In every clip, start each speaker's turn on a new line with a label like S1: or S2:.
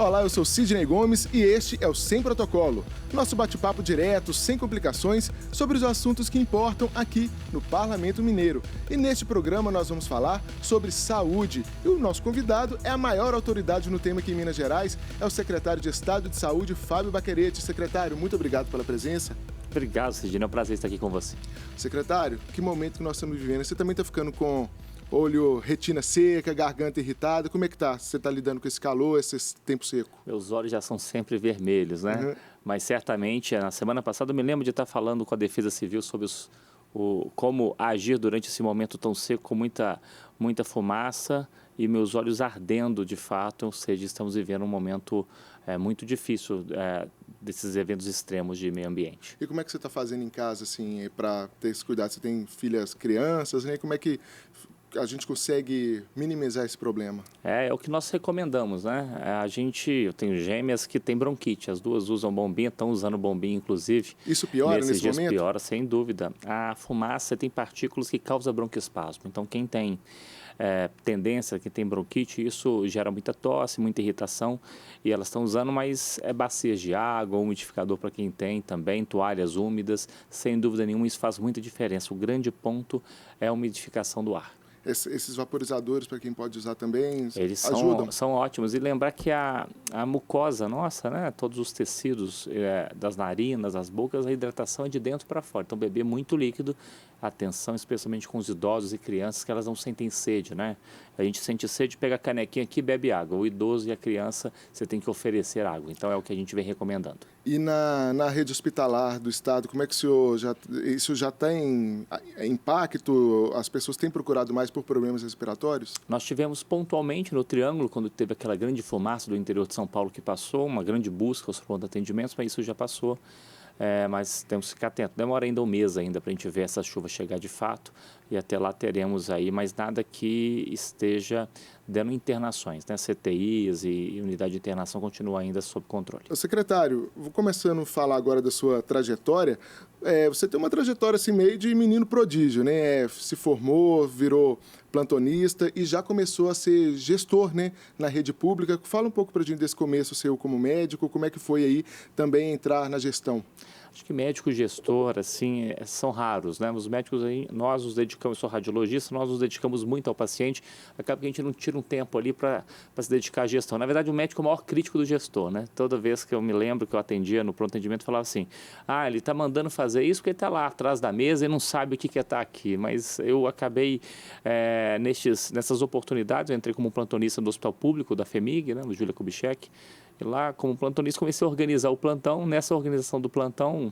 S1: Olá, eu sou Sidney Gomes e este é o Sem Protocolo. Nosso bate-papo direto, sem complicações, sobre os assuntos que importam aqui no Parlamento Mineiro. E neste programa nós vamos falar sobre saúde. E o nosso convidado é a maior autoridade no tema aqui em Minas Gerais, é o secretário de Estado de Saúde, Fábio Baquerete. Secretário, muito obrigado pela presença.
S2: Obrigado, Sidney. É um prazer estar aqui com você.
S1: Secretário, que momento que nós estamos vivendo. Você também está ficando com olho, retina seca, garganta irritada. Como é que tá? Você está lidando com esse calor, esse tempo seco?
S2: Meus olhos já são sempre vermelhos, né?
S1: Uhum.
S2: Mas certamente, na semana passada, eu me lembro de estar falando com a Defesa Civil sobre como agir durante esse momento tão seco, com muita fumaça e meus olhos ardendo de fato. Ou seja, estamos vivendo um momento muito difícil desses eventos extremos de meio ambiente.
S1: E como é que você está fazendo em casa, assim, para ter esse cuidado? Você tem filhas, crianças, né? Como é que a gente consegue minimizar esse problema?
S2: É o que nós recomendamos, né? Eu tenho gêmeas que têm bronquite, as duas usam bombinha, estão usando bombinha, inclusive.
S1: Isso piora
S2: Nesses
S1: nesse
S2: dias
S1: momento?
S2: Piora, sem dúvida. A fumaça tem partículas que causam broncoespasmo. Então, quem tem tendência, quem tem bronquite, isso gera muita tosse, muita irritação. E elas estão usando mais bacias de água, umidificador para quem tem também, toalhas úmidas. Sem dúvida nenhuma, isso faz muita diferença. O grande ponto é a umidificação do ar.
S1: Esses vaporizadores, para quem pode usar também,
S2: eles
S1: ajudam?
S2: São ótimos. E lembrar que a mucosa nossa, né, todos os tecidos das narinas, das bocas, a hidratação é de dentro para fora. Então, beber muito líquido, atenção, especialmente com os idosos e crianças, que elas não sentem sede, né? A gente sente sede, pega a canequinha aqui e bebe água. O idoso e a criança, você tem que oferecer água. Então, é o que a gente vem recomendando.
S1: E na rede hospitalar do Estado, como é que isso já tem impacto? As pessoas têm procurado mais por problemas respiratórios?
S2: Nós tivemos pontualmente no Triângulo, quando teve aquela grande fumaça do interior de São Paulo que passou, uma grande busca aos pronto-atendimentos, mas isso já passou. Mas temos que ficar atento. Demora ainda um mês ainda para a gente ver essa chuva chegar de fato e até lá teremos aí, mas nada que esteja dando internações, né? CTIs e unidade de internação continua ainda sob controle.
S1: Secretário, vou começando a falar agora da sua trajetória. Você tem uma trajetória assim meio de menino prodígio, né? Se formou, virou plantonista e já começou a ser gestor, né, na rede pública. Fala um pouco para a gente desse começo seu como médico, como é que foi aí também entrar na gestão?
S2: Acho que médico gestor, assim, são raros, né? Os médicos aí, nós nos dedicamos, eu sou radiologista, nós nos dedicamos muito ao paciente, acaba que a gente não tira um tempo ali para se dedicar à gestão. Na verdade, o médico é o maior crítico do gestor, né? Toda vez que eu me lembro que eu atendia no pronto atendimento, falava assim, ele está mandando fazer isso porque ele está lá atrás da mesa e não sabe o que é estar aqui. Mas eu acabei, nessas oportunidades, eu entrei como plantonista no Hospital Público da FEMIG, né, no Júlia Kubitschek. E lá, como plantonista, comecei a organizar o plantão. Nessa organização do plantão,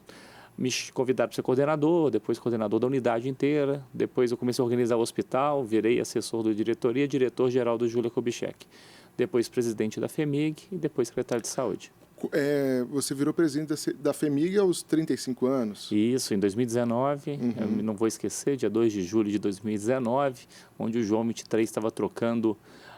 S2: me convidaram para ser coordenador, depois coordenador da unidade inteira. Depois eu comecei a organizar o hospital, virei assessor da diretoria, diretor-geral do Júlia Kubitschek. Depois presidente da FEMIG e depois secretário de saúde.
S1: Você virou presidente da FEMIG aos 35 anos?
S2: Isso, em 2019, eu não vou esquecer, dia 2 de julho de 2019, onde o João 23 estava trocando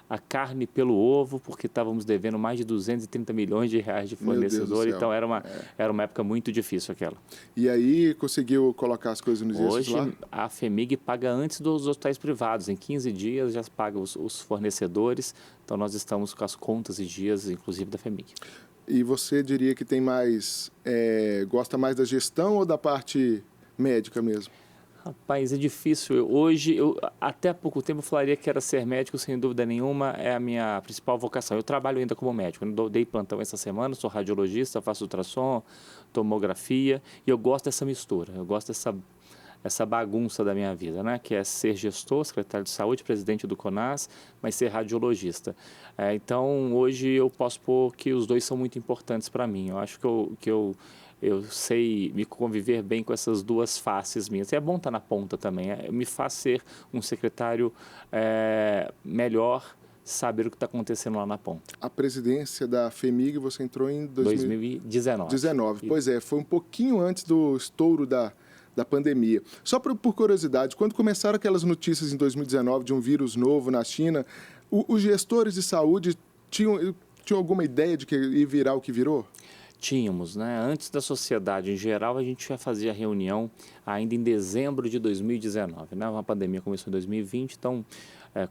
S2: a carne pelo ovo, porque estávamos devendo mais de 230 milhões de reais de fornecedor, então era uma época muito difícil aquela.
S1: E aí conseguiu colocar as coisas nos eixos lá?
S2: Hoje a FEMIG paga antes dos hospitais privados, em 15 dias já paga os fornecedores, então nós estamos com as contas e dias, inclusive da FEMIG.
S1: E você diria que tem gosta mais da gestão ou da parte médica mesmo?
S2: Rapaz, é difícil. Hoje, até há pouco tempo, eu falaria que era ser médico, sem dúvida nenhuma, é a minha principal vocação. Eu trabalho ainda como médico, eu dei plantão essa semana, sou radiologista, faço ultrassom, tomografia, e eu gosto dessa mistura, eu gosto dessa bagunça da minha vida, né? Que é ser gestor, secretário de saúde, presidente do CONAS, mas ser radiologista. Então, hoje eu posso pôr que os dois são muito importantes para mim. Eu acho que eu sei me conviver bem com essas duas faces minhas. É bom estar na ponta também. Me faz ser um secretário melhor, saber o que está acontecendo lá na ponta.
S1: A presidência da FEMIG você entrou em
S2: 2019.
S1: Pois foi um pouquinho antes do estouro da pandemia. Só por curiosidade, quando começaram aquelas notícias em 2019 de um vírus novo na China, os gestores de saúde tinham alguma ideia de que ia virar o que virou?
S2: Tínhamos, né? Antes da sociedade em geral, a gente já fazia reunião ainda em dezembro de 2019, né? A pandemia começou em 2020, então,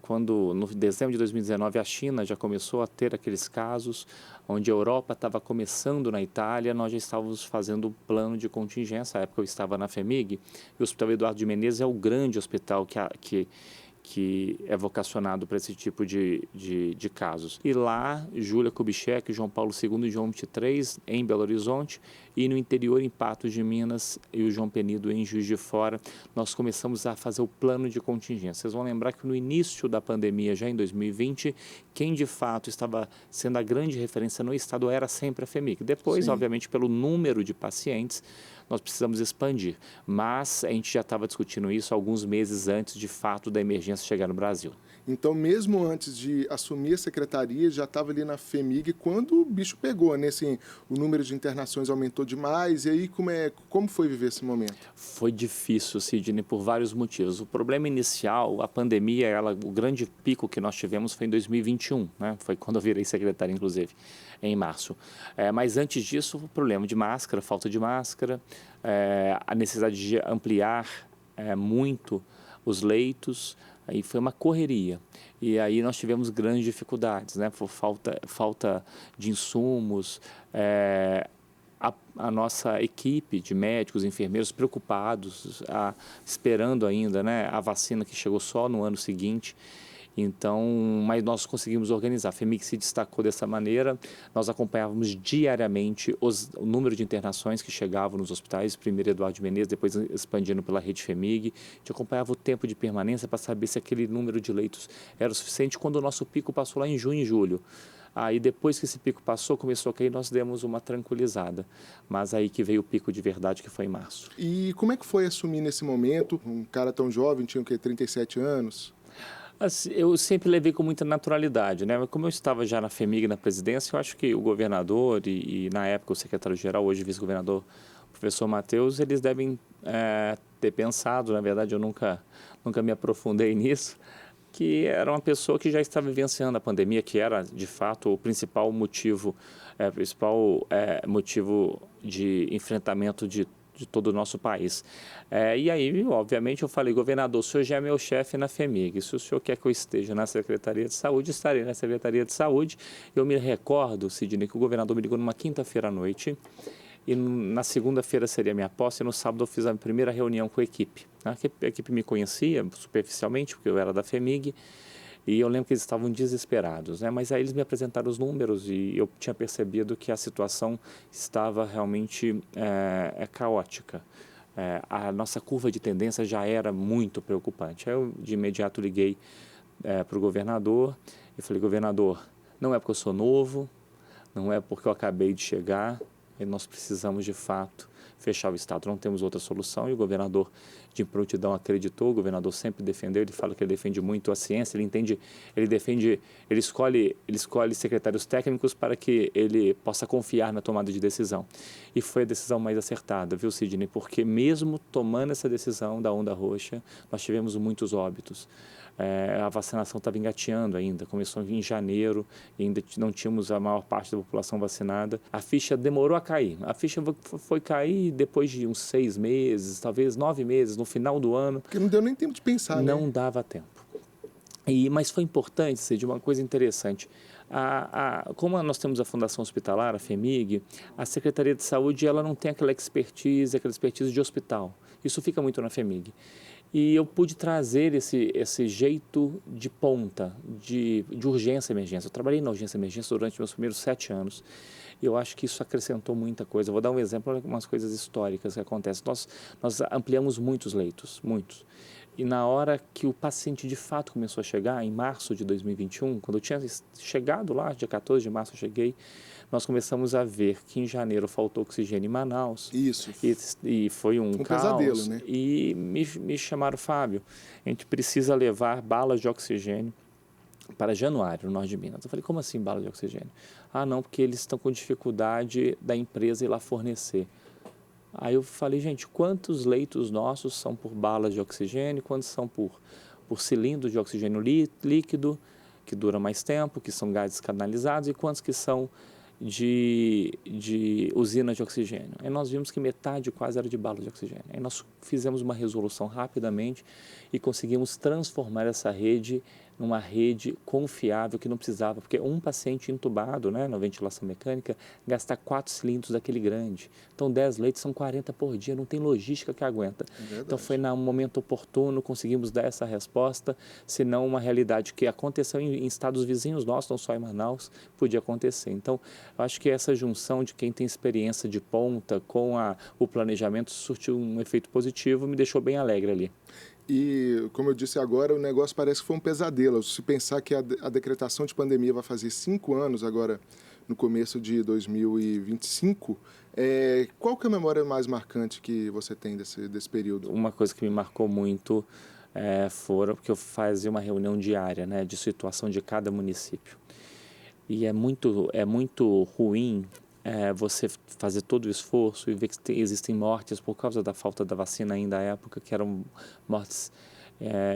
S2: quando no dezembro de 2019 a China já começou a ter aqueles casos, onde a Europa estava começando na Itália, nós já estávamos fazendo o plano de contingência. Na época eu estava na FHEMIG, e o Hospital Eduardo de Menezes é o grande hospital que é vocacionado para esse tipo de casos. E lá, Júlia Kubitschek, João Paulo II e João XXIII em Belo Horizonte, e no interior em Patos de Minas e o João Penido em Juiz de Fora, nós começamos a fazer o plano de contingência. Vocês vão lembrar que no início da pandemia, já em 2020, quem de fato estava sendo a grande referência no estado era sempre a FHEMIG. Depois,
S1: Sim.
S2: obviamente, pelo número de pacientes, nós precisamos expandir, mas a gente já estava discutindo isso alguns meses antes, de fato, da emergência chegar no Brasil.
S1: Então, mesmo antes de assumir a secretaria, já estava ali na FHEMIG quando o bicho pegou, né? Assim, o número de internações aumentou demais, e aí como foi viver esse momento?
S2: Foi difícil, Sidney, por vários motivos. O problema inicial, a pandemia, o grande pico que nós tivemos foi em 2021, né? Foi quando eu virei secretário, inclusive, em março. Mas antes disso, o problema de máscara, falta de máscara, a necessidade de ampliar muito os leitos. Aí foi uma correria, e aí nós tivemos grandes dificuldades, né? Por falta de insumos, a nossa equipe de médicos, enfermeiros preocupados, esperando ainda, né, a vacina que chegou só no ano seguinte. Então, mas nós conseguimos organizar. A FHEMIG se destacou dessa maneira. Nós acompanhávamos diariamente o número de internações que chegavam nos hospitais, primeiro Eduardo de Menezes, depois expandindo pela rede FHEMIG. A gente acompanhava o tempo de permanência para saber se aquele número de leitos era o suficiente. Quando o nosso pico passou lá em junho e julho, aí depois que esse pico passou, começou a cair, nós demos uma tranquilizada. Mas aí que veio o pico de verdade, que foi em março.
S1: E como é que foi assumir nesse momento? Um cara tão jovem, tinha o quê, 37 anos?
S2: Assim, eu sempre levei com muita naturalidade, né? Mas como eu estava já na FHEMIG, na presidência, eu acho que o governador e na época o secretário-geral, hoje vice-governador, o professor Matheus, eles devem ter pensado, na verdade eu nunca me aprofundei nisso, que era uma pessoa que já estava vivenciando a pandemia, que era, de fato, o principal motivo de enfrentamento de todo o nosso país. E aí, obviamente, eu falei, governador, o senhor já é meu chefe na FHEMIG, se o senhor quer que eu esteja na Secretaria de Saúde, estarei na Secretaria de Saúde. Eu me recordo, Sidney, que o governador me ligou numa quinta-feira à noite, e na segunda-feira seria a minha posse, e no sábado eu fiz a primeira reunião com a equipe. A equipe me conhecia superficialmente, porque eu era da FHEMIG, e eu lembro que eles estavam desesperados, né? Mas aí eles me apresentaram os números e eu tinha percebido que a situação estava realmente caótica. A nossa curva de tendência já era muito preocupante. Aí eu de imediato liguei para o governador e falei, governador, não é porque eu sou novo, não é porque eu acabei de chegar, e nós precisamos de fato fechar o Estado, não temos outra solução. E o governador de prontidão acreditou, o governador sempre defendeu, ele fala que ele defende muito a ciência, ele escolhe secretários técnicos para que ele possa confiar na tomada de decisão. E foi a decisão mais acertada, viu, Sidney? Porque mesmo tomando essa decisão da onda roxa, nós tivemos muitos óbitos. A vacinação estava engateando ainda, começou em janeiro, e ainda não tínhamos a maior parte da população vacinada. A ficha demorou a cair, a ficha foi cair depois de uns 6 meses, talvez 9 meses, no final do ano.
S1: Porque não deu nem tempo de pensar, né?
S2: Não dava tempo. Mas foi importante, Cid, uma coisa interessante. Como nós temos a Fundação Hospitalar, a FHEMIG, a Secretaria de Saúde ela não tem aquela expertise de hospital. Isso fica muito na FHEMIG. E eu pude trazer esse jeito de ponta, de urgência e emergência. Eu trabalhei na urgência e emergência durante meus primeiros 7 anos. E eu acho que isso acrescentou muita coisa. Eu vou dar um exemplo de algumas coisas históricas que acontecem. Nós ampliamos muitos leitos, muitos. E na hora que o paciente de fato começou a chegar, em março de 2021, quando eu tinha chegado lá, dia 14 de março eu cheguei, nós começamos a ver que em janeiro faltou oxigênio em Manaus.
S1: Isso.
S2: E foi um caos.
S1: Pesadelo, né?
S2: E me chamaram, Fábio, a gente precisa levar balas de oxigênio para Januário, no norte de Minas. Eu falei, como assim bala de oxigênio? Ah, não, porque eles estão com dificuldade da empresa ir lá fornecer. Aí eu falei, gente, quantos leitos nossos são por balas de oxigênio, quantos são por cilindros de oxigênio líquido, que dura mais tempo, que são gases canalizados, e quantos que são de usina de oxigênio. Aí nós vimos que metade quase era de bala de oxigênio. Aí nós fizemos uma resolução rapidamente e conseguimos transformar essa rede numa rede confiável que não precisava, porque um paciente entubado, né, na ventilação mecânica, gasta 4 cilindros daquele grande. Então 10 leitos são 40 por dia, não tem logística que aguenta. Então foi no momento oportuno, conseguimos dar essa resposta, senão uma realidade que aconteceu em estados vizinhos nossos, não só em Manaus, podia acontecer. Então, eu acho que essa junção de quem tem experiência de ponta com o planejamento surtiu um efeito positivo, me deixou bem alegre ali.
S1: E, como eu disse agora, o negócio parece que foi um pesadelo. Se pensar que a decretação de pandemia vai fazer 5 anos agora, no começo de 2025, qual que é a memória mais marcante que você tem desse período?
S2: Uma coisa que me marcou muito foram porque eu fazia uma reunião diária, né, de situação de cada município. E é muito ruim você fazer todo o esforço e ver que existem mortes por causa da falta da vacina ainda à época, que eram mortes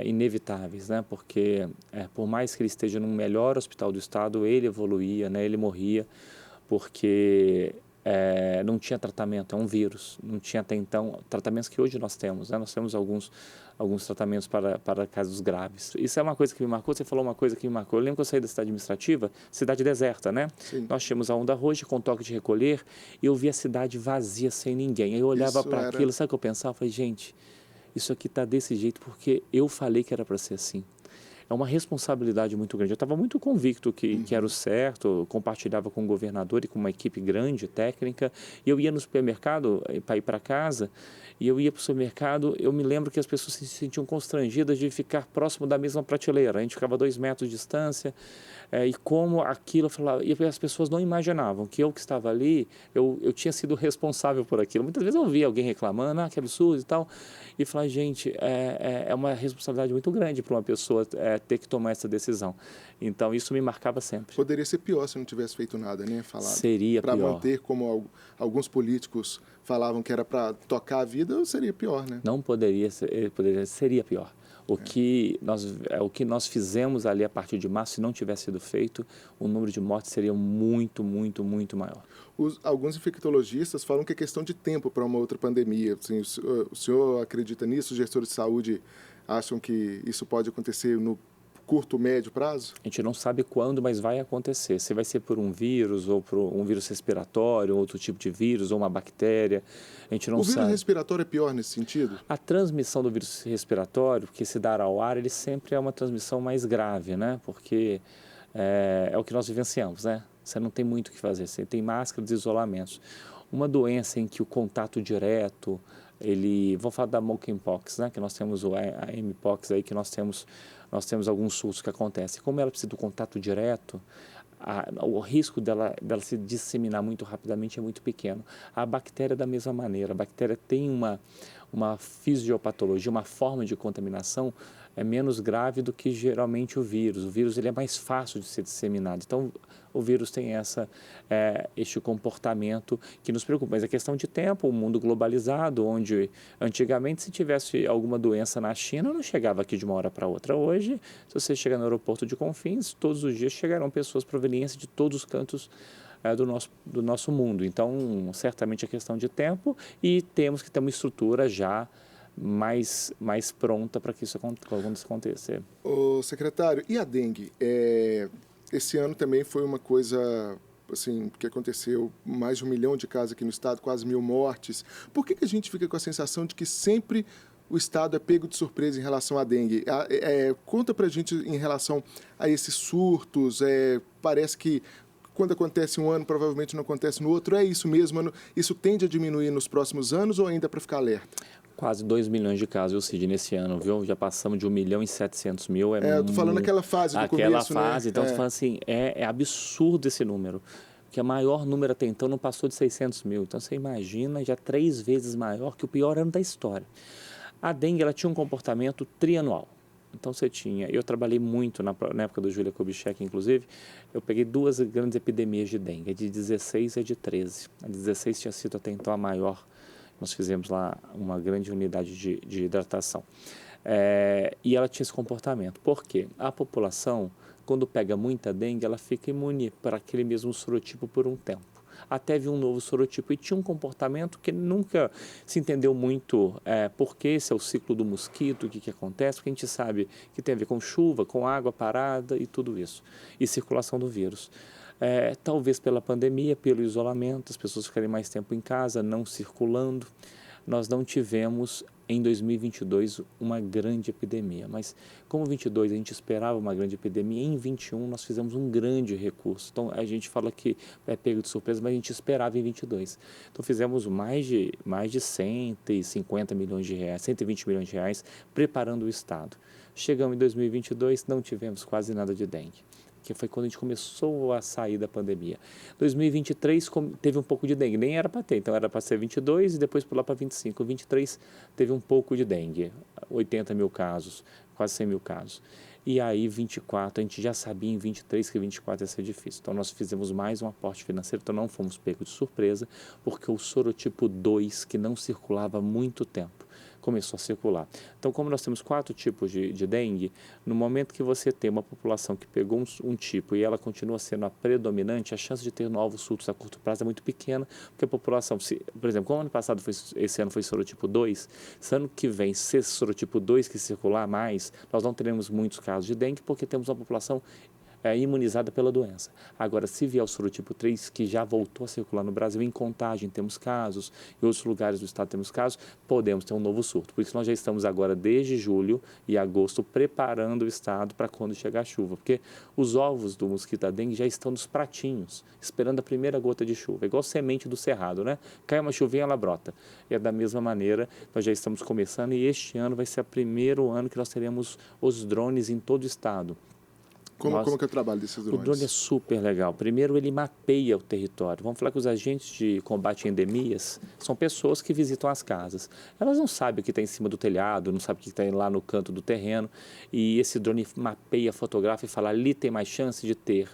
S2: inevitáveis, né? Porque por mais que ele esteja no melhor hospital do estado, ele evoluía, né? Ele morria porque não tinha tratamento, é um vírus, não tinha até então tratamentos que hoje nós temos, né? Nós temos alguns tratamentos para casos graves. Isso é uma coisa que me marcou, você falou uma coisa que me marcou. Eu lembro que eu saí da cidade administrativa, cidade deserta, né?
S1: Sim.
S2: Nós tínhamos a onda roxa com toque de recolher e eu via a cidade vazia, sem ninguém. Aí eu olhava para aquilo, sabe o que eu pensava? Eu falei, gente, isso aqui está desse jeito porque eu falei que era para ser assim. É uma responsabilidade muito grande. Eu estava muito convicto que era o certo, compartilhava com o governador e com uma equipe grande, técnica, e eu ia no supermercado para ir para casa, e eu ia para o supermercado, eu me lembro que as pessoas se sentiam constrangidas de ficar próximo da mesma prateleira. A gente ficava 2 metros de distância, e como aquilo, eu falava, e as pessoas não imaginavam que eu que estava ali, eu tinha sido responsável por aquilo. Muitas vezes eu via alguém reclamando, que absurdo e tal, e falava, gente, é uma responsabilidade muito grande para uma pessoa ter que tomar essa decisão. Então, isso me marcava sempre.
S1: Poderia ser pior se não tivesse feito nada, né?
S2: Seria pior.
S1: Para manter, como alguns políticos falavam que era para tocar a vida, seria pior, né?
S2: Não poderia ser, seria pior. O que nós fizemos ali a partir de março, se não tivesse sido feito, o número de mortes seria muito, muito, muito maior.
S1: Alguns infectologistas falam que é questão de tempo para uma outra pandemia. Assim, o senhor acredita nisso? Os gestores de saúde acham que isso pode acontecer no curto, médio prazo?
S2: A gente não sabe quando, mas vai acontecer. Se vai ser por um vírus, ou por um vírus respiratório, outro tipo de vírus, ou uma bactéria, a gente não sabe.
S1: O vírus respiratório é pior nesse sentido?
S2: A transmissão do vírus respiratório, que se dar ao ar, ele sempre é uma transmissão mais grave, né? Porque é o que nós vivenciamos, né? Você não tem muito o que fazer, você tem máscaras e isolamentos. Uma doença em que o contato direto, vamos falar da monkeypox, né? Que nós temos a mpox aí, que nós temos alguns surtos que acontecem. Como ela precisa do contato direto, o risco dela se disseminar muito rapidamente é muito pequeno. A bactéria da mesma maneira. A bactéria tem uma fisiopatologia, uma forma de contaminação menos grave do que geralmente o vírus. O vírus ele é mais fácil de ser disseminado. Então, o vírus tem este comportamento que nos preocupa. Mas é questão de tempo, um mundo globalizado, onde antigamente se tivesse alguma doença na China, não chegava aqui de uma hora para outra. Hoje, se você chegar no aeroporto de Confins, todos os dias chegarão pessoas provenientes de todos os cantos do nosso mundo. Então, certamente é questão de tempo e temos que ter uma estrutura já mais pronta para que isso aconteça.
S1: Ô, secretário, e a dengue? Esse ano também foi uma coisa assim, que aconteceu, mais de 1 milhão de casos aqui no estado, quase 1.000 mortes. Por que a gente fica com a sensação de que sempre o estado é pego de surpresa em relação à dengue? Conta pra gente em relação a esses surtos, parece que quando acontece um ano, provavelmente não acontece no outro. É isso mesmo? Isso tende a diminuir nos próximos anos ou ainda é para ficar alerta?
S2: Quase 2 milhões de casos, Cid, nesse ano, viu? Já passamos de 1.700.000.
S1: Eu tô falando aquela fase do começo,
S2: Aquela fase, né? Então, tô falando assim, é absurdo esse número. Porque o maior número até então não passou de 600.000. Então, você imagina, já 3 vezes maior que o pior ano da história. A dengue, ela tinha um comportamento trianual. Então, eu trabalhei muito na época do Júlia Kubitschek, inclusive, eu peguei 2 grandes epidemias de dengue, a de 16 e a de 13. A de 16 tinha sido até então a maior. Nós fizemos lá uma grande unidade de hidratação. E ela tinha esse comportamento. Por quê? A população quando pega muita dengue, ela fica imune para aquele mesmo sorotipo por um tempo. Até vir um novo sorotipo e tinha um comportamento que nunca se entendeu muito por que esse é o ciclo do mosquito, o que acontece, porque a gente sabe que tem a ver com chuva, com água parada e tudo isso, e circulação do vírus. Talvez pela pandemia, pelo isolamento, as pessoas ficarem mais tempo em casa, não circulando, nós não tivemos em 2022 uma grande epidemia, mas como 22 a gente esperava uma grande epidemia, em 21 nós fizemos um grande recurso. Então a gente fala que é pego de surpresa, mas a gente esperava em 22. Então fizemos mais de 150 milhões de reais, 120 milhões de reais preparando o Estado. Chegamos em 2022, não tivemos quase nada de dengue, que foi quando a gente começou a sair da pandemia. 2023 teve um pouco de dengue, nem era para ter, então era para ser 22 e depois pular para 25. 23 teve um pouco de dengue, 80 mil casos, quase 100 mil casos. E aí 24, a gente já sabia em 23 que 24 ia ser difícil. Então nós fizemos mais um aporte financeiro, então não fomos pegos de surpresa, porque o sorotipo 2, que não circulava há muito tempo, começou a circular. Então, como nós temos 4 tipos de dengue, no momento que você tem uma população que pegou um tipo e ela continua sendo a predominante, a chance de ter novos surtos a curto prazo é muito pequena, porque a população, por exemplo, como ano passado esse ano foi sorotipo 2, se ano que vem ser sorotipo 2 que circular mais, nós não teremos muitos casos de dengue, porque temos uma população imunizada pela doença. Agora, se vier o sorotipo 3, que já voltou a circular no Brasil, em Contagem temos casos, em outros lugares do estado temos casos, podemos ter um novo surto. Por isso nós já estamos agora, desde julho e agosto, preparando o estado para quando chegar a chuva, porque os ovos do mosquito da dengue já estão nos pratinhos, esperando a primeira gota de chuva, igual semente do cerrado, né? Cai uma chuvinha, ela brota. E é da mesma maneira, nós já estamos começando e este ano vai ser o primeiro ano que nós teremos os drones em todo o estado.
S1: Como que é o trabalho desses drones?
S2: O drone é super legal. Primeiro, ele mapeia o território. Vamos falar que os agentes de combate a endemias são pessoas que visitam as casas. Elas não sabem o que está em cima do telhado, não sabem o que está lá no canto do terreno. E esse drone mapeia, fotografa e fala, ali tem mais chance de ter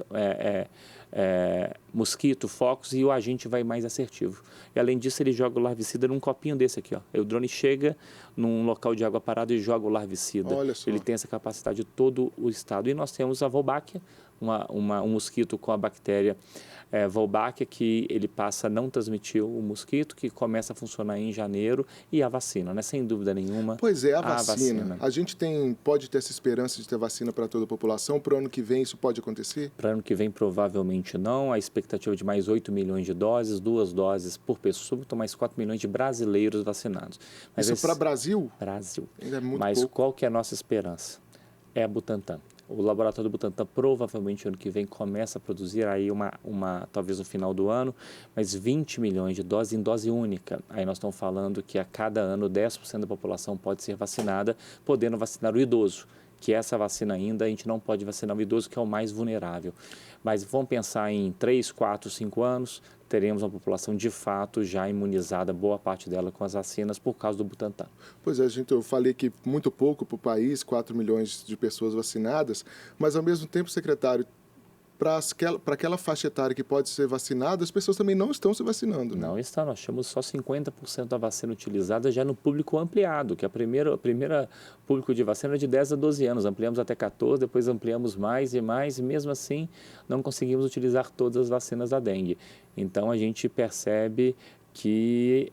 S2: mosquito, focos, e o agente vai mais assertivo. E além disso, ele joga o larvicida num copinho desse aqui, ó. E o drone chega num local de água parada e joga o larvicida.
S1: Olha só.
S2: Ele tem essa capacidade de todo o estado. E nós temos a Wolbachia, um mosquito com a bactéria Wolbachia, que ele passa a não transmitir o mosquito, que começa a funcionar em janeiro, e a vacina, né? Sem dúvida nenhuma.
S1: Pois é, a vacina. A gente pode ter essa esperança de ter vacina para toda a população. Para o ano que vem isso pode acontecer?
S2: Para o ano que vem provavelmente não. A expectativa de mais 8 milhões de doses, 2 doses por pessoa, então mais 4 milhões de brasileiros vacinados. Mas
S1: isso para Brasil?
S2: Brasil.
S1: Ainda é muito
S2: Mas
S1: pouco.
S2: Qual que é a nossa esperança? É a Butantan. O laboratório do Butantan provavelmente ano que vem começa a produzir aí talvez no final do ano, mas 20 milhões de doses em dose única. Aí nós estamos falando que a cada ano 10% da população pode ser vacinada, podendo vacinar o idoso, que essa vacina ainda a gente não pode vacinar o idoso, que é o mais vulnerável. Mas vamos pensar em 3, 4, 5 anos, teremos uma população de fato já imunizada, boa parte dela com as vacinas por causa do Butantan.
S1: Pois é, eu falei que muito pouco para o país, 4 milhões de pessoas vacinadas, mas ao mesmo tempo, secretário, para aquela faixa etária que pode ser vacinada, as pessoas também não estão se vacinando. Né?
S2: Não está, nós temos só 50% da vacina utilizada já no público ampliado, que a primeira público de vacina é de 10 a 12 anos, ampliamos até 14, depois ampliamos mais, e mesmo assim não conseguimos utilizar todas as vacinas da dengue. Então a gente percebe que,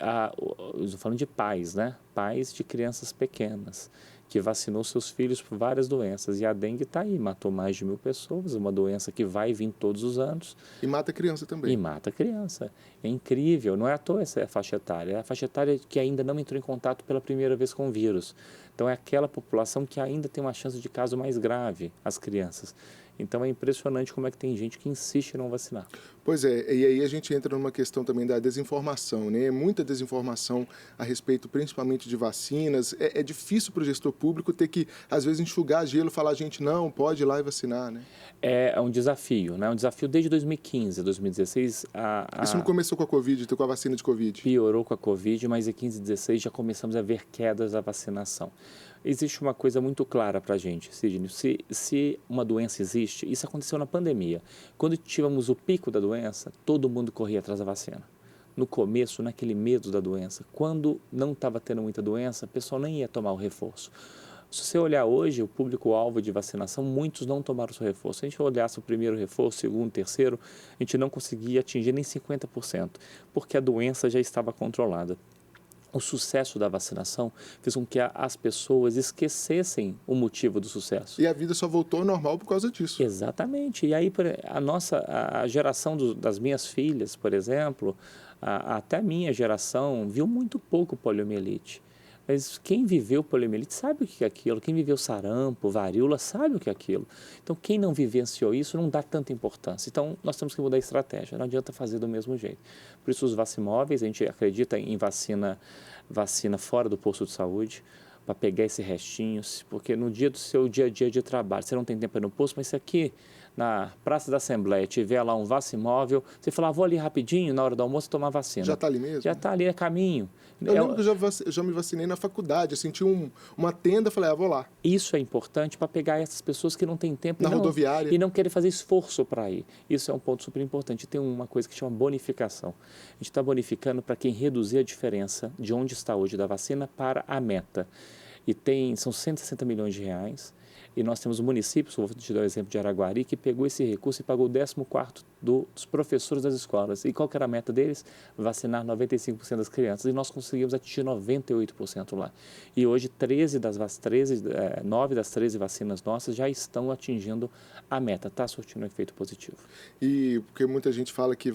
S2: estou falando de pais, né? Pais de crianças pequenas, que vacinou seus filhos por várias doenças. E a dengue está aí, matou mais de 1.000 pessoas, uma doença que vai vir todos os anos.
S1: E mata criança também.
S2: E mata criança. É incrível, não é à toa essa faixa etária. É a faixa etária que ainda não entrou em contato pela primeira vez com o vírus. Então é aquela população que ainda tem uma chance de caso mais grave, as crianças. Então é impressionante como é que tem gente que insiste em não vacinar.
S1: Pois é, e aí a gente entra numa questão também da desinformação, né? Muita desinformação a respeito principalmente de vacinas. É difícil para o gestor público ter que, às vezes, enxugar gelo e falar, gente, não, pode ir lá e vacinar, né?
S2: É um desafio, né? Um desafio desde 2015, 2016.
S1: Isso não começou com a Covid, com a vacina de Covid?
S2: Piorou com a Covid, mas em 15 e 16 já começamos a ver quedas da vacinação. Existe uma coisa muito clara para a gente, Sidney. Se uma doença existe, isso aconteceu na pandemia. Quando tivemos o pico da doença, todo mundo corria atrás da vacina. No começo, naquele medo da doença, quando não estava tendo muita doença, o pessoal nem ia tomar o reforço. Se você olhar hoje, o público-alvo de vacinação, muitos não tomaram o seu reforço. Se a gente olhasse o primeiro reforço, o segundo, terceiro, a gente não conseguia atingir nem 50%, porque a doença já estava controlada. O sucesso da vacinação fez com que as pessoas esquecessem o motivo do sucesso.
S1: E a vida só voltou ao normal por causa disso.
S2: Exatamente. E aí a geração das minhas filhas, por exemplo, até a minha geração viu muito pouco poliomielite. Mas quem viveu poliomielite sabe o que é aquilo, quem viveu sarampo, varíola, sabe o que é aquilo. Então, quem não vivenciou isso não dá tanta importância. Então, nós temos que mudar a estratégia, não adianta fazer do mesmo jeito. Por isso, os vacimóveis, a gente acredita em vacina fora do posto de saúde, para pegar esse restinho, porque no dia do seu dia a dia de trabalho, você não tem tempo para ir no posto, mas se aqui na Praça da Assembleia tiver lá um vacimóvel, você fala, vou ali rapidinho, na hora do almoço, tomar vacina.
S1: Já está ali mesmo?
S2: Já está ali, é caminho.
S1: Eu lembro que eu já me vacinei na faculdade, eu senti uma tenda, falei, vou lá.
S2: Isso é importante para pegar essas pessoas que não têm tempo
S1: rodoviária.
S2: E não querem fazer esforço para ir. Isso é um ponto super importante. Tem uma coisa que chama bonificação. A gente está bonificando para quem reduzir a diferença de onde está hoje da vacina para a meta. E são 160 milhões de reais. E nós temos municípios, vou te dar o exemplo de Araguari, que pegou esse recurso e pagou o 14º dos professores das escolas. E qual que era a meta deles? Vacinar 95% das crianças. E nós conseguimos atingir 98% lá. E hoje 9 das 13 vacinas nossas já estão atingindo a meta. Está surtindo um efeito positivo.
S1: E porque muita gente fala que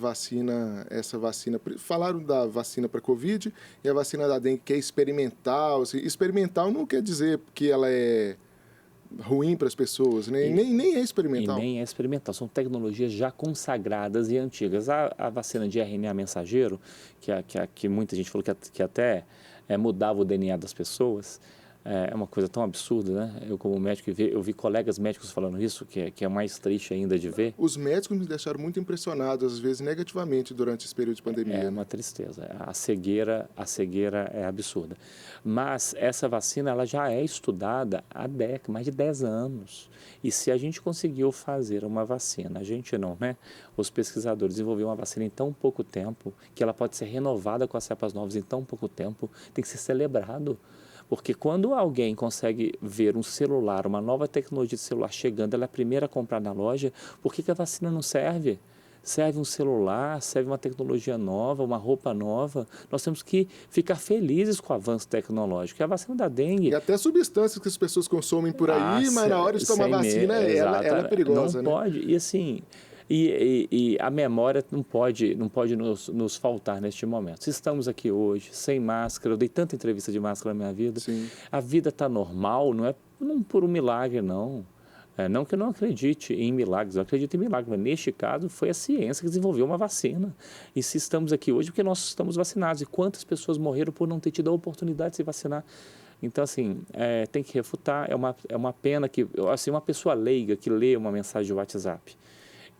S1: essa vacina... Falaram da vacina para Covid e a vacina da dengue que é experimental. Experimental não quer dizer que ela é ruim para as pessoas, né? Nem é experimental.
S2: E nem é experimental, são tecnologias já consagradas e antigas. A vacina de RNA mensageiro, que muita gente falou que até mudava o DNA das pessoas, é uma coisa tão absurda, né? Eu, como médico, eu vi colegas médicos falando isso, que é mais triste ainda de ver.
S1: Os médicos me deixaram muito impressionados, às vezes negativamente, durante esse período de pandemia.
S2: É uma tristeza. A cegueira é absurda. Mas essa vacina ela já é estudada há mais de 10 anos. E se a gente conseguiu fazer uma vacina, a gente não, né? Os pesquisadores desenvolveram uma vacina em tão pouco tempo, que ela pode ser renovada com as cepas novas em tão pouco tempo, tem que ser celebrado. Porque quando alguém consegue ver um celular, uma nova tecnologia de celular chegando, ela é a primeira a comprar na loja, por que a vacina não serve? Serve um celular, serve uma tecnologia nova, uma roupa nova. Nós temos que ficar felizes com o avanço tecnológico. E a vacina da dengue...
S1: E até substâncias que as pessoas consomem por aí, mas na hora de tomar vacina, ela é perigosa,
S2: né? Não pode. E assim... E a memória não pode nos faltar neste momento. Se estamos aqui hoje, sem máscara, eu dei tanta entrevista de máscara na minha vida,
S1: sim.
S2: A vida está normal, não por um milagre, não. Não que eu não acredite em milagres, eu acredito em milagres, mas neste caso foi a ciência que desenvolveu uma vacina. E se estamos aqui hoje, porque nós estamos vacinados. E quantas pessoas morreram por não ter tido a oportunidade de se vacinar? Então, assim, tem que refutar. É uma pena que, assim, uma pessoa leiga que lê uma mensagem de WhatsApp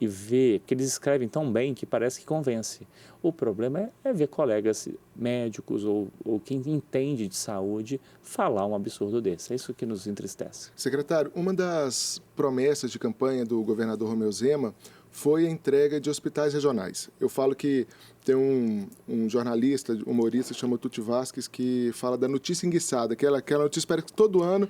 S2: e vê, porque eles escrevem tão bem que parece que convence. O problema é ver colegas médicos ou quem entende de saúde falar um absurdo desse. É isso que nos entristece.
S1: Secretário, uma das promessas de campanha do governador Romeu Zema foi a entrega de hospitais regionais. Eu falo que tem um jornalista, humorista, chama Tuti Vasquez, que fala da notícia enguiçada, aquela notícia parece que todo ano...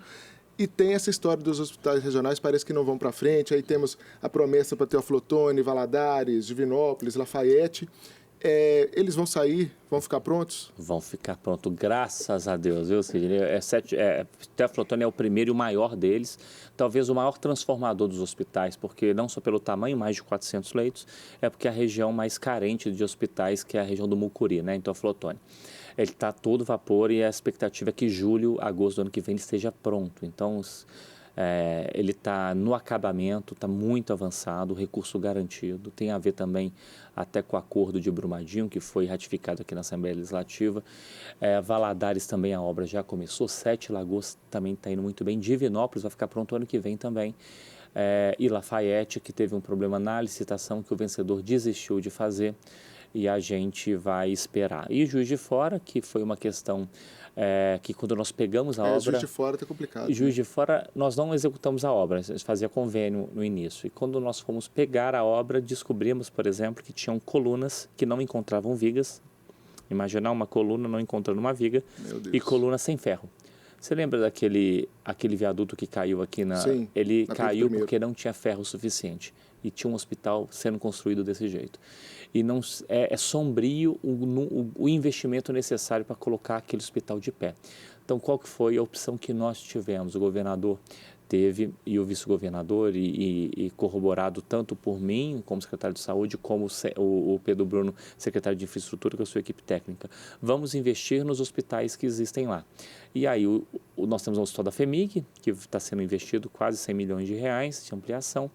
S1: E tem essa história dos hospitais regionais, parece que não vão para frente. Aí temos a promessa para Teófilo Otoni, Valadares, Divinópolis, Lafayette. Eles vão sair, vão ficar prontos?
S2: Vão ficar prontos, graças a Deus. Viu, Sidney? Teófilo Otoni é o primeiro e o maior deles, talvez o maior transformador dos hospitais, porque não só pelo tamanho, mais de 400 leitos, é porque é a região mais carente de hospitais, que é a região do Mucuri, né, em Teófilo Otoni. Ele está a todo vapor e a expectativa é que julho, agosto do ano que vem ele esteja pronto. Então, ele está no acabamento, está muito avançado, recurso garantido. Tem a ver também até com o acordo de Brumadinho, que foi ratificado aqui na Assembleia Legislativa. Valadares também a obra já começou, Sete Lagoas também está indo muito bem. Divinópolis vai ficar pronto ano que vem também. E Lafayette, que teve um problema na licitação que o vencedor desistiu de fazer. E a gente vai esperar. E Juiz de Fora, que foi uma questão que quando nós pegamos a obra...
S1: Juiz de Fora está complicado.
S2: Juiz de Fora, nós não executamos a obra, a gente fazia convênio no início. E quando nós fomos pegar a obra, descobrimos, por exemplo, que tinham colunas que não encontravam vigas. Imaginar uma coluna não encontrando uma viga e coluna sem ferro. Você lembra aquele viaduto que caiu aqui
S1: Sim,
S2: ele
S1: na
S2: caiu
S1: Pedro I.
S2: porque não tinha ferro suficiente. E tinha um hospital sendo construído desse jeito. E não é sombrio o investimento necessário para colocar aquele hospital de pé. Então, qual que foi a opção que nós tivemos? O governador teve, e o vice-governador, e corroborado tanto por mim, como secretário de saúde, como o Pedro Bruno, secretário de infraestrutura, com a sua equipe técnica. Vamos investir nos hospitais que existem lá. E aí, nós temos o hospital da FEMIG, que está sendo investido quase 100 milhões de reais de ampliação,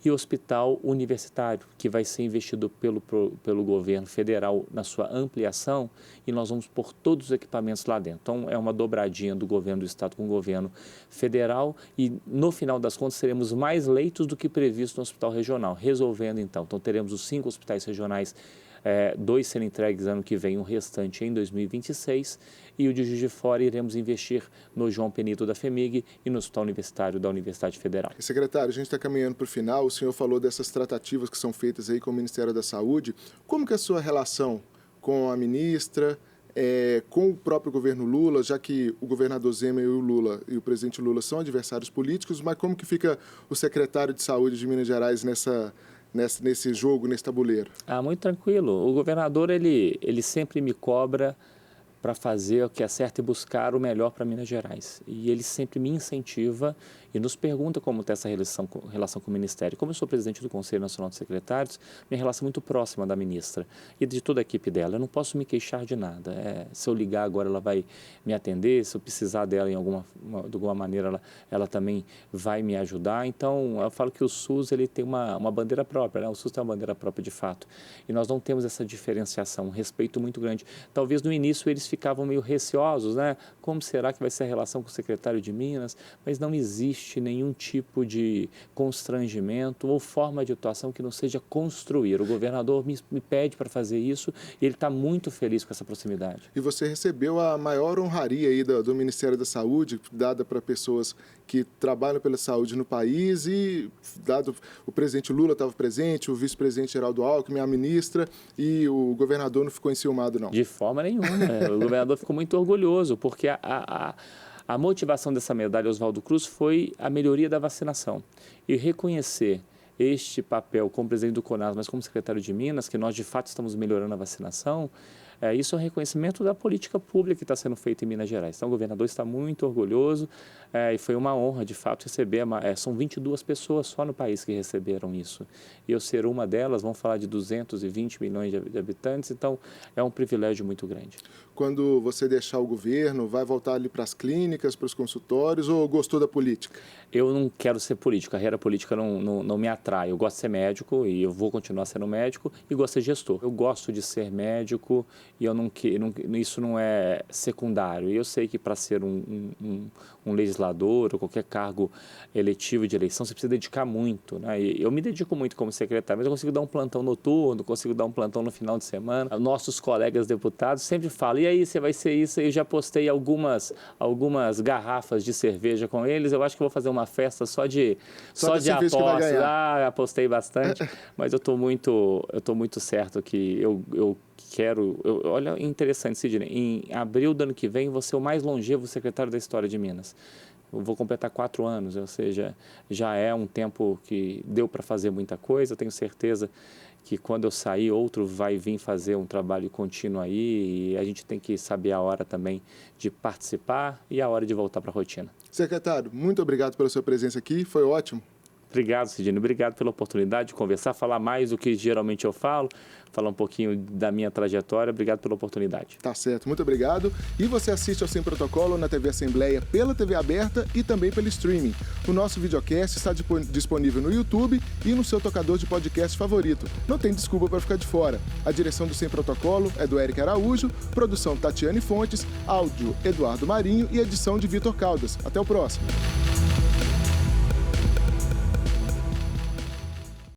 S2: e o hospital universitário, que vai ser investido pelo governo federal na sua ampliação, e nós vamos pôr todos os equipamentos lá dentro. Então, é uma dobradinha do governo do estado com o governo federal, e no final das contas teremos mais leitos do que previsto no hospital regional, resolvendo então. Então, teremos os 5 hospitais regionais, 2 serem entregues ano que vem, o restante em 2026, e o de Juiz de Fora iremos investir no João Penito da FEMIG e no Hospital Universitário da Universidade Federal.
S1: Secretário, a gente está caminhando para o final, o senhor falou dessas tratativas que são feitas aí com o Ministério da Saúde. Como que é a sua relação com a ministra, com o próprio governo Lula, já que o governador Zema e o presidente Lula são adversários políticos, mas como que fica o secretário de Saúde de Minas Gerais nesse jogo, nesse tabuleiro?
S2: Muito tranquilo. O governador, ele sempre me cobra para fazer o que é certo e buscar o melhor para Minas Gerais. E ele sempre me incentiva e nos pergunta como está essa relação com o Ministério. Como eu sou presidente do Conselho Nacional de Secretários, minha relação é muito próxima da ministra e de toda a equipe dela. Eu não posso me queixar de nada. Se eu ligar agora, ela vai me atender. Se eu precisar dela de alguma maneira, ela também vai me ajudar. Então, eu falo que o SUS ele tem uma bandeira própria, né? O SUS tem uma bandeira própria de fato. E nós não temos essa diferenciação, um respeito muito grande. Talvez no início eles ficavam meio receosos, né? Como será que vai ser a relação com o secretário de Minas? Mas não existe nenhum tipo de constrangimento ou forma de atuação que não seja construir. O governador me pede para fazer isso e ele está muito feliz com essa proximidade.
S1: E você recebeu a maior honraria aí do Ministério da Saúde, dada para pessoas que trabalham pela saúde no país e, dado o presidente Lula estava presente, o vice-presidente Geraldo Alckmin, a ministra, e o governador não ficou enciumado, não?
S2: De forma nenhuma. O governador ficou muito orgulhoso, porque a motivação dessa medalha Oswaldo Cruz foi a melhoria da vacinação. E reconhecer este papel como presidente do CONAS, mas como secretário de Minas, que nós de fato estamos melhorando a vacinação, isso é um reconhecimento da política pública que está sendo feita em Minas Gerais. Então, o governador está muito orgulhoso e foi uma honra, de fato, receber. São 22 pessoas só no país que receberam isso. E eu ser uma delas, vamos falar de 220 milhões de habitantes, então é um privilégio muito grande.
S1: Quando você deixar o governo, vai voltar ali para as clínicas, para os consultórios, ou gostou da política?
S2: Eu não quero ser político, a carreira política não me atrai. Eu gosto de ser médico e eu vou continuar sendo médico e gosto de ser gestor. Eu gosto de ser médico e isso não é secundário. E eu sei que para ser um legislador ou qualquer cargo eletivo de eleição, você precisa dedicar muito, né? E eu me dedico muito como secretário, mas eu consigo dar um plantão noturno, consigo dar um plantão no final de semana. Nossos colegas deputados sempre falam, e aí, você vai ser isso? Eu já postei algumas garrafas de cerveja com eles, eu acho que vou fazer uma festa só de apostas. Apostei bastante, mas eu estou muito certo que eu quero... Olha, interessante, Sidney, em abril do ano que vem, vou ser o mais longevo secretário da história de Minas. Eu vou completar 4 anos, ou seja, já é um tempo que deu para fazer muita coisa. Eu tenho certeza que quando eu sair, outro vai vir fazer um trabalho contínuo aí, e a gente tem que saber a hora também de participar e a hora de voltar para a rotina.
S1: Secretário, muito obrigado pela sua presença aqui, foi ótimo.
S2: Obrigado, Sidney. Obrigado pela oportunidade de conversar, falar mais do que geralmente eu falo, falar um pouquinho da minha trajetória. Obrigado pela oportunidade.
S1: Tá certo, muito obrigado. E você assiste ao Sem Protocolo na TV Assembleia, pela TV aberta e também pelo streaming. O nosso videocast está disponível no YouTube e no seu tocador de podcast favorito. Não tem desculpa para ficar de fora. A direção do Sem Protocolo é do Eric Araújo, produção Tatiane Fontes, áudio Eduardo Marinho e edição de Vitor Caldas. Até o próximo.